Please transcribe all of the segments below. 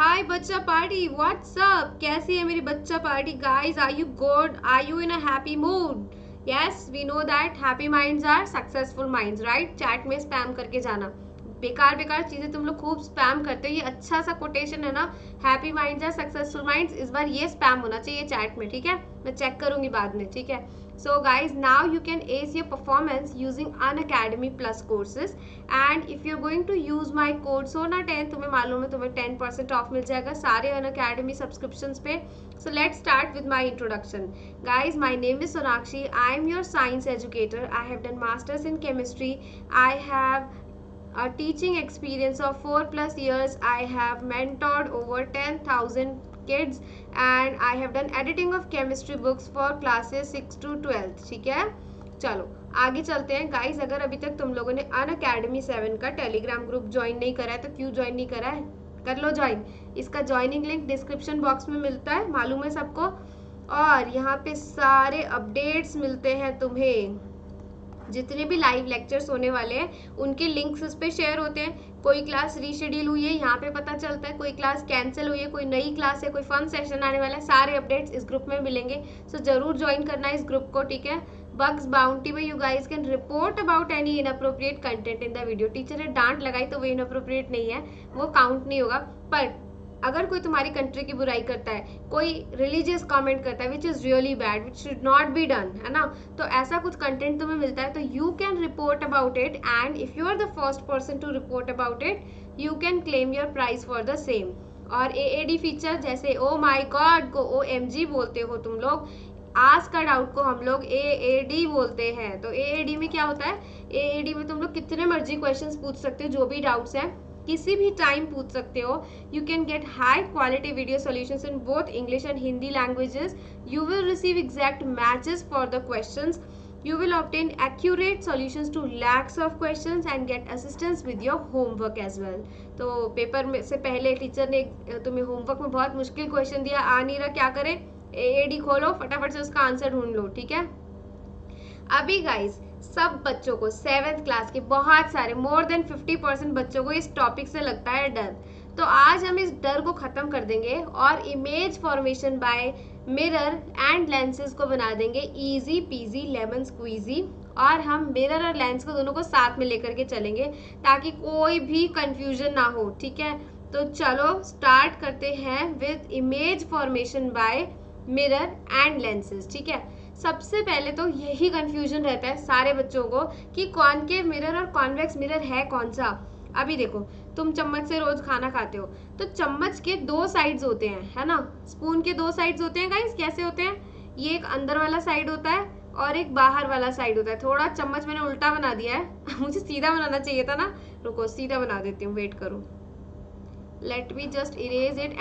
हाय बच्चा party, WhatsApp, कैसी है मेरी बच्चा party guys? Are you good? Are you in a happy mood? Yes, we know that happy minds are successful minds, right? Chat में spam करके जाना, बेकार बेकार चीजें तुम लोग खूब स्पैम करते हो। ये अच्छा सा कोटेशन है ना, happy minds are successful minds. इस बार ये स्पैम होना चाहिए चैट में, ठीक है? मैं चेक करूंगी बाद में, ठीक है? So guys, now you can ace your performance using Unacademy Plus courses, and if you're going to use my code SONA10, तुम्हें मालूम है तुम्हें 10% ऑफ मिल जाएगा सारे Unacademy subscriptions पे. So let's start with my introduction. Guys, my name is Sonakshi. I am your science educator. I have done masters in chemistry. I have a teaching experience of 4+ years. I have mentored over 10,000 kids and I have done editing of chemistry books for classes 6 to 12. ठीक है, चलो आगे चलते हैं guys. अगर अभी तक तुम लोगों ने अनअकैडमी 7 का टेलीग्राम ग्रुप ज्वाइन नहीं करा है तो क्यों ज्वाइन नहीं करा है? कर लो ज्वाइन. इसका ज्वाइनिंग लिंक डिस्क्रिप्शन बॉक्स में मिलता है, मालूम है सबको. और यहाँ पे सारे अपडेट्स मिलते हैं तुम्हें. जितने भी लाइव लेक्चर्स होने वाले हैं उनके लिंक्स इस पे शेयर होते हैं. कोई क्लास रीशेड्यूल हुई है यहाँ पे पता चलता है, कोई क्लास कैंसिल हुई है, कोई नई क्लास है, कोई फन सेशन आने वाला है, सारे अपडेट्स इस ग्रुप में मिलेंगे. सो जरूर ज्वाइन करना है इस ग्रुप को, ठीक है? बग्स बाउंटी में you guys can report about any inappropriate content in the video. Teacher ने डांट लगाई तो वो इनअप्रोप्रिएट नहीं है, वो काउंट नहीं होगा. पर अगर कोई तुम्हारी कंट्री की बुराई करता है, कोई रिलीजियस कमेंट करता है which is really bad, which should not be done, है ना, तो ऐसा कुछ कंटेंट तुम्हें मिलता है तो you can report about it. And if you are the first person to report about it you can claim your prize for the same. और AAD फीचर जैसे ओ माई गॉड को OMG बोलते हो तुम लोग, आस्क का डाउट को हम लोग AAD बोलते हैं. तो AAD में क्या होता है? AAD में तुम लोग कितने मर्जी क्वेश्चंस पूछ सकते हो, जो भी डाउट्स हैं किसी भी टाइम पूछ सकते हो. You can get high quality video solutions in both English and Hindi languages. You will receive exact matches for the questions. You will obtain accurate solutions to lakhs of questions and get assistance with your homework as well. तो paper में से पहले teacher ने तुम्हें homework में बहुत मुश्किल question दिया, आ नहीं रहा, क्या करें? AAD खोलो, फटाफट से उसका आंसर ढूंढ लो, ठीक है? अभी गाइस सब बच्चों को 7th क्लास के बहुत सारे मोर देन 50% बच्चों को इस टॉपिक से लगता है डर. तो आज हम इस डर को खत्म कर देंगे और image formation by mirror and lenses को बना देंगे इजी पीजी लेमन स्क्वीजी. और हम मिरर और लेंस को दोनों को साथ में लेकर के चलेंगे ताकि कोई भी कंफ्यूजन ना हो, ठीक है? तो चलो स्टार्ट करते हैं with image formation by mirror and lenses, ठीक है? सबसे पहले तो यही कंफ्यूजन रहता है सारे बच्चों को कि कॉनकेव मिरर और कॉन्वेक्स मिरर है कौन सा. अभी देखो, तुम चम्मच से रोज खाना खाते हो तो चम्मच के 2 साइड्स होते हैं, है ना? स्पून के 2 साइड्स होते हैं गाइस. कैसे होते हैं? ये एक अंदर वाला साइड होता है और एक बाहर वाला साइड होता है. थोड़ा चम्मच मैंने उल्टा बना दिया है मुझे सीधा बनाना चाहिए था ना. रुको सीधा बना देती हूँ, वेट करो. Let me just erase it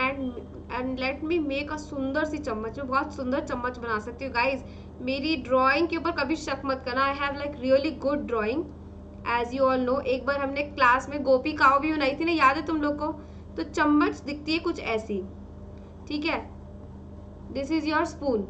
and let me make a सुंदर सी चम्मच. मैं बहुत सुंदर चम्मच बना सकती हूँ गाइज. मेरी ड्राइंग के ऊपर कभी शक मत करना. I have like really good drawing as you all know. एक बार हमने क्लास में गोपी काव भी बनाई थी ना, याद है तुम लोग को? तो चम्मच दिखती है कुछ ऐसी, ठीक है? This is your spoon.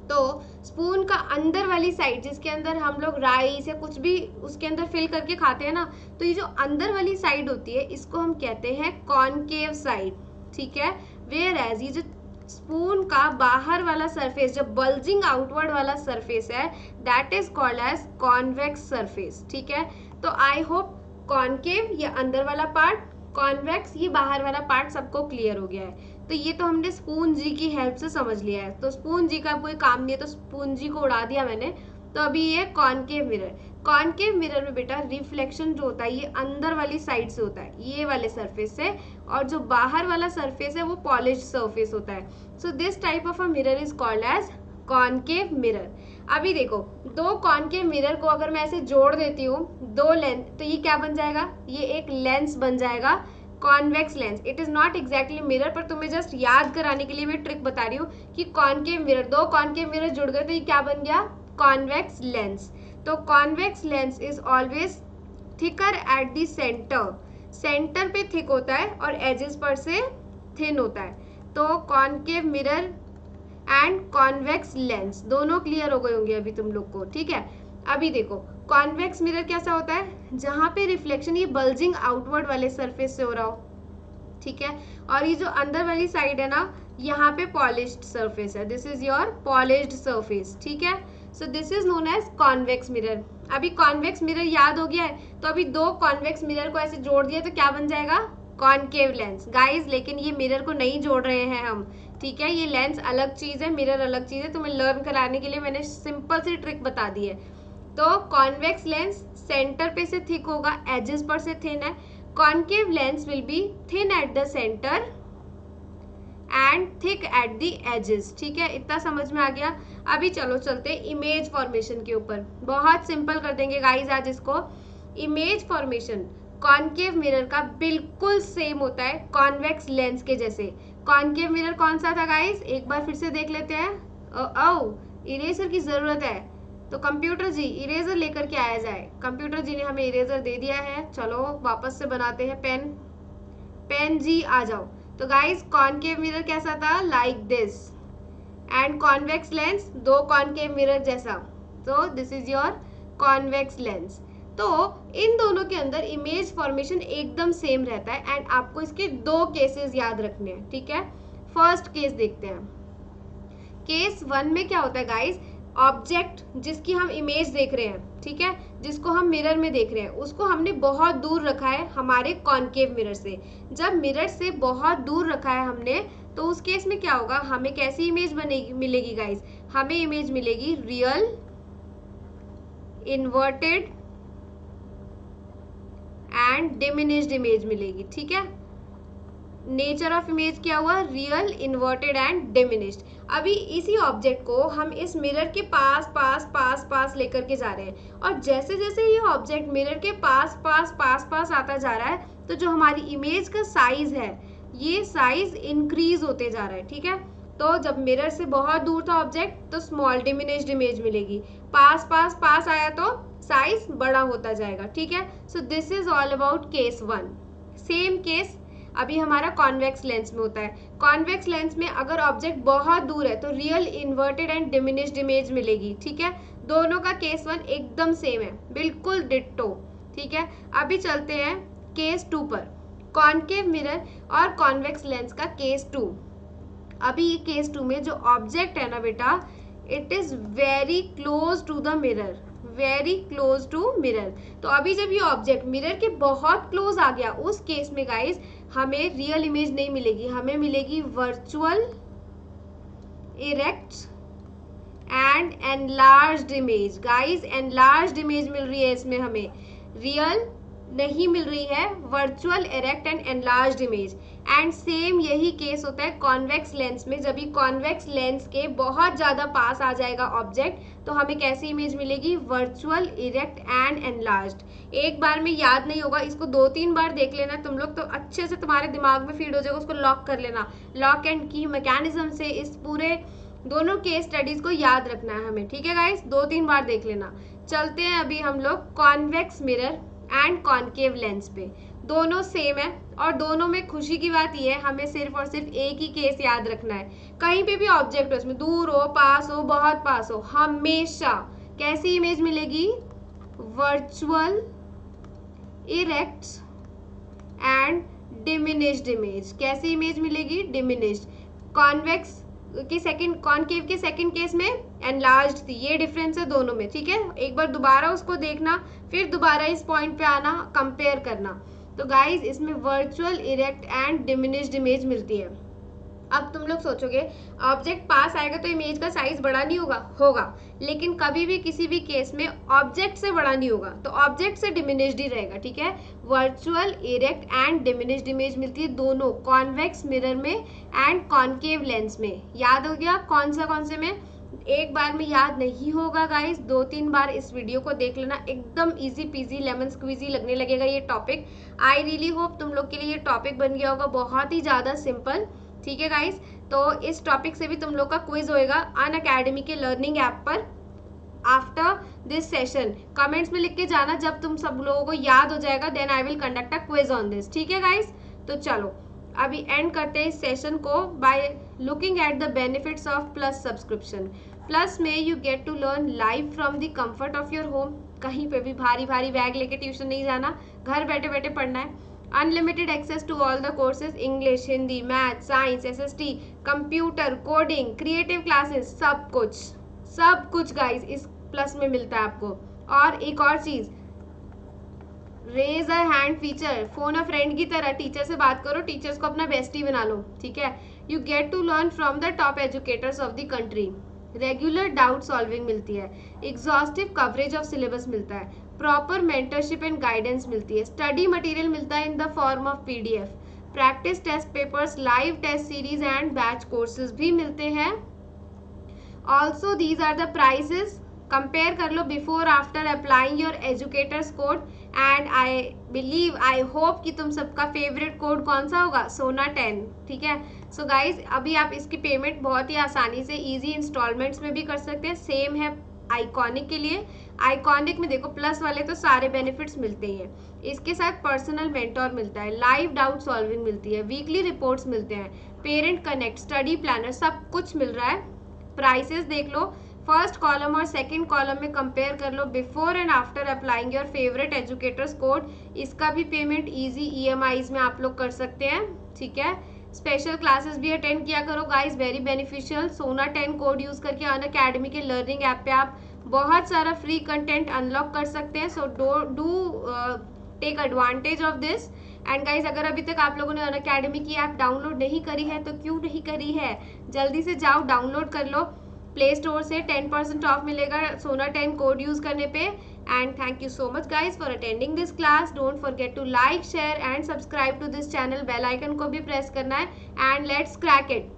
तो स्पून का अंदर वाली साइड जिसके अंदर हम लोग राइस या कुछ भी उसके अंदर फिल करके खाते हैं ना, तो ये जो अंदर वाली साइड होती है इसको हम कहते हैं कॉनकेव साइड, ठीक है? वेयर एज ये जो स्पून का बाहर वाला सरफेस, जो बल्जिंग आउटवर्ड वाला सरफेस है, that is called as convex surface, ठीक है? तो आई होप कॉनकेव ये अंदर वाला पार्ट, कॉन्वेक्स ये बाहर वाला पार्ट सबको क्लियर हो गया है. तो ये तो हमने स्पून जी की हेल्प से समझ लिया है. तो स्पून जी का कोई काम नहीं है तो स्पून जी को उड़ा दिया मैंने. तो अभी ये कॉनकेव मिरर. कॉनकेव मिरर में बेटा रिफ्लेक्शन जो होता है ये अंदर वाली साइड से होता है, ये वाले सरफेस से, और जो बाहर वाला सरफेस है वो पॉलिश्ड सरफेस होता है. So this type of a mirror is called as concave mirror. अभी देखो, 2 कॉनकेव मिरर को अगर मैं ऐसे जोड़ देती हूँ 2 लेंस, तो ये क्या बन जाएगा? ये एक लेंस बन जाएगा, convex lens. It is not exactly mirror, पर तुम्हें जस्ट याद कराने के लिए मैं ट्रिक बता रही हूँ कि कॉनकेव मिरर, 2 कॉनकेव मिरर जुड़ गए तो ये क्या बन गया? Convex lens. तो convex lens is always thicker at the centre. Centre पे थिक होता है और एजेस पर से थिन होता है. तो concave mirror and convex lens दोनों क्लियर हो गए होंगे अभी तुम लोग को, ठीक है? अभी देखो, कॉन्वेक्स मिरर कैसा होता है? जहां पे रिफ्लेक्शन ये बल्जिंग आउटवर्ड वाले सरफेस से हो रहा हो, ठीक है। और ये जो अंदर वाली साइड है ना, यहाँ पे पॉलिश्ड सरफेस है, this is your polished surface, ठीक है। So this is known as convex mirror. अभी कॉन्वेक्स मिरर याद हो गया है, तो अभी दो कॉन्वेक्स मिरर को ऐसे जोड़ दिया तो क्या बन जाएगा, कॉनकेव लेंस गाइज। लेकिन ये मिरर को नहीं जोड़ रहे हैं हम, ठीक है। ये लेंस अलग चीज है, मिरर अलग चीज है। तुम्हें लर्न कराने के लिए मैंने सिंपल सी ट्रिक बता दी है। तो कॉन्वेक्स लेंस सेंटर पे से थिक होगा, एजेस पर से थिन है। Concave lens will be thin at the centre and thick at the edges, ठीक है। इतना समझ में आ गया। अभी चलो चलते इमेज फॉर्मेशन के ऊपर, बहुत सिंपल कर देंगे गाइज आज इसको। इमेज फॉर्मेशन कॉनकेव मिरर का बिल्कुल सेम होता है कॉन्वेक्स लेंस के जैसे। कॉनकेव मिरर कौन सा था गाइज, एक बार फिर से देख लेते हैं। इरेजर की जरूरत है, तो कंप्यूटर जी इरेजर लेकर के आया जाए। कंप्यूटर जी ने हमें इरेजर दे दिया है, चलो वापस से बनाते हैं पेन। पेन जी आ जाओ। तो गाइज कॉनकेव मिरर कैसा था, like this, and convex lens दो कॉनकेव मिरर जैसा, तो this is your convex lens. तो इन दोनों के अंदर इमेज फॉर्मेशन एकदम सेम रहता है एंड आपको इसके दो केसेस याद रखने हैं, ठीक है। फर्स्ट केस देखते हैं। केस 1 में क्या होता है गाइज, ऑब्जेक्ट जिसकी हम इमेज देख रहे हैं, ठीक है, जिसको हम मिरर में देख रहे हैं, उसको हमने बहुत दूर रखा है हमारे कॉनकेव मिरर से। जब मिरर से बहुत दूर रखा है हमने, तो उस केस में क्या होगा, हमें कैसी इमेज बनेगी, मिलेगी गाइज, हमें इमेज मिलेगी real inverted and diminished image मिलेगी, ठीक है। नेचर ऑफ इमेज क्या हुआ, रियल इन्वर्टेड एंड डिमिनिश्ड। अभी इसी ऑब्जेक्ट को हम इस मिरर के पास पास पास पास लेकर के जा रहे हैं, और जैसे जैसे ये ऑब्जेक्ट मिरर के पास पास पास पास आता जा रहा है, तो जो हमारी इमेज का साइज है, ये साइज इंक्रीज होते जा रहा है, ठीक है। तो जब मिरर से बहुत दूर था ऑब्जेक्ट, तो स्मॉल डिमिनिश्ड इमेज मिलेगी, पास पास पास आया तो साइज बड़ा होता जाएगा, ठीक है। So this is all about case 1। Same case अभी हमारा कॉन्वेक्स लेंस में होता है। कॉन्वेक्स लेंस में अगर ऑब्जेक्ट बहुत दूर है तो real inverted and diminished image मिलेगी, ठीक है। दोनों का केस 1 एकदम सेम है, बिल्कुल डिट्टो, ठीक है। अभी चलते हैं केस 2 पर, कॉनकेव मिरर और कॉन्वेक्स लेंस का केस 2। अभी ये केस 2 में जो ऑब्जेक्ट है ना बेटा, it is very close to the mirror, very close to mirror. तो अभी जब ये ऑब्जेक्ट मिरर के बहुत क्लोज आ गया, उस केस में गाइस हमें रियल इमेज नहीं मिलेगी, हमें मिलेगी virtual erect and enlarged image. Guys enlarged image मिल रही है इसमें, हमें रियल नहीं मिल रही है, virtual erect and enlarged image. And same यही केस होता है कॉन्वेक्स लेंस में। जब ये कॉन्वेक्स लेंस के बहुत ज्यादा पास आ जाएगा ऑब्जेक्ट, तो हमें कैसी इमेज मिलेगी, वर्चुअल इरेक्ट एंड एनलार्ज्ड। एक बार में याद नहीं होगा, इसको 2-3 बार देख लेना तुम लोग, तो अच्छे से तुम्हारे दिमाग में फीड हो जाएगा। उसको लॉक कर लेना, लॉक एंड की मैकेनिज्म से इस पूरे दोनों केस स्टडीज को याद रखना है हमें, ठीक है गाइस। 2-3 बार देख लेना। चलते हैं अभी हम लोग convex mirror and concave lens पे। दोनों सेम है, और दोनों में खुशी की बात यह है, हमें सिर्फ और सिर्फ एक ही केस याद रखना है। कहीं पे भी ऑब्जेक्ट हो, उसमें दूर हो, पास हो, बहुत पास हो, हमेशा कैसी इमेज मिलेगी, virtual erect and diminished image. कैसी इमेज मिलेगी, डिमिनिश्ड। कॉन्वेक्स की सेकंड, कॉनकेव के सेकंड केस में एनलार्ज्ड थी, ये डिफरेंस है दोनों में, ठीक है। एक बार दोबारा उसको देखना, फिर दोबारा इस पॉइंट पे आना, कंपेयर करना। तो गाइज इसमें virtual erect and diminished image मिलती है। अब तुम लोग सोचोगे ऑब्जेक्ट पास आएगा तो इमेज का साइज बड़ा नहीं होगा, होगा, लेकिन कभी भी किसी भी केस में ऑब्जेक्ट से बड़ा नहीं होगा, तो ऑब्जेक्ट से डिमिनिश्ड ही रहेगा, ठीक है। Virtual erect and diminished image मिलती है दोनों कॉन्वेक्स मिरर में एंड कॉनकेव लेंस में। याद हो गया कौन से में, एक बार में याद नहीं होगा गाइस, 2-3 बार इस वीडियो को देख लेना, एकदम इजी पीजी लेमन स्क्वीजी लगने लगेगा ये टॉपिक। आई रियली होप तुम लोग के लिए ये टॉपिक बन गया होगा बहुत ही ज़्यादा सिंपल, ठीक है गाइस। तो इस टॉपिक से भी तुम लोग का क्विज होएगा अनअकैडमी के लर्निंग ऐप पर आफ्टर दिस सेशन। कमेंट्स में लिख के जाना, जब तुम सब लोगों को याद हो जाएगा then I will conduct a quiz on this, ठीक है गाइस। तो चलो अभी एंड करते हैं इस सेशन को by looking at the benefits of plus subscription. Plus में you get to learn live from the comfort of your home. कहीं पे भी भारी भारी बैग लेके ट्यूशन नहीं जाना, घर बैठे बैठे पढ़ना है। Unlimited access to all the courses, English, Hindi, math, science, SST, computer, coding, creative classes, सब कुछ गाइस इस प्लस में मिलता है आपको। और एक और चीज, raise a hand feature, phone a friend की तरह टीचर से बात करो, टीचर्स को अपना बेस्टी बना लो, ठीक है। You get to learn from the top educators of the country, regular doubt solving मिलती है, एग्जॉस्टिव कवरेज ऑफ सिलेबस मिलता है, प्रॉपर मेंटरशिप एंड गाइडेंस मिलती है, स्टडी मटेरियल मिलता है in the form of PDF, practice test papers, live test series and batch courses भी मिलते हैं। Also these are the prices, compare कर लो before after applying your educators code. And I believe, I hope कि तुम सबका favourite code कौन सा होगा, सोना 10, ठीक है। सो गाइज अभी आप इसकी पेमेंट बहुत ही आसानी से इजी इंस्टॉलमेंट्स में भी कर सकते हैं। सेम है आइकॉनिक के लिए। आइकॉनिक में देखो प्लस वाले तो सारे बेनिफिट्स मिलते ही हैं, इसके साथ पर्सनल मेंटोर मिलता है, लाइव डाउट सॉल्विंग मिलती है, वीकली रिपोर्ट्स मिलते हैं, पेरेंट कनेक्ट, स्टडी प्लानर, सब कुछ मिल रहा है। प्राइसेस देख लो, फर्स्ट कॉलम और सेकंड कॉलम में कंपेयर कर लो before and after applying your favourite educators code. इसका भी पेमेंट इजी ईएमआईज में आप लोग कर सकते हैं, ठीक है। स्पेशल क्लासेस भी अटेंड किया करो गाइस, वेरी बेनिफिशियल। सोना 10 कोड यूज करके अनअकैडमी के लर्निंग ऐप पे आप बहुत सारा फ्री कंटेंट अनलॉक कर सकते हैं। So do take advantage of this. And guys अगर अभी तक आप लोगों ने अनअकैडमी की ऐप डाउनलोड नहीं करी है तो क्यों नहीं करी है, जल्दी से जाओ डाउनलोड कर लो, प्ले स्टोर से 10% ऑफ मिलेगा सोना 10 कोड यूज करने पे। And thank you so much guys for attending this class. Don't forget to like, share and subscribe to this channel. Bell icon को भी प्रेस करना है एंड लेट्स क्रैक इट।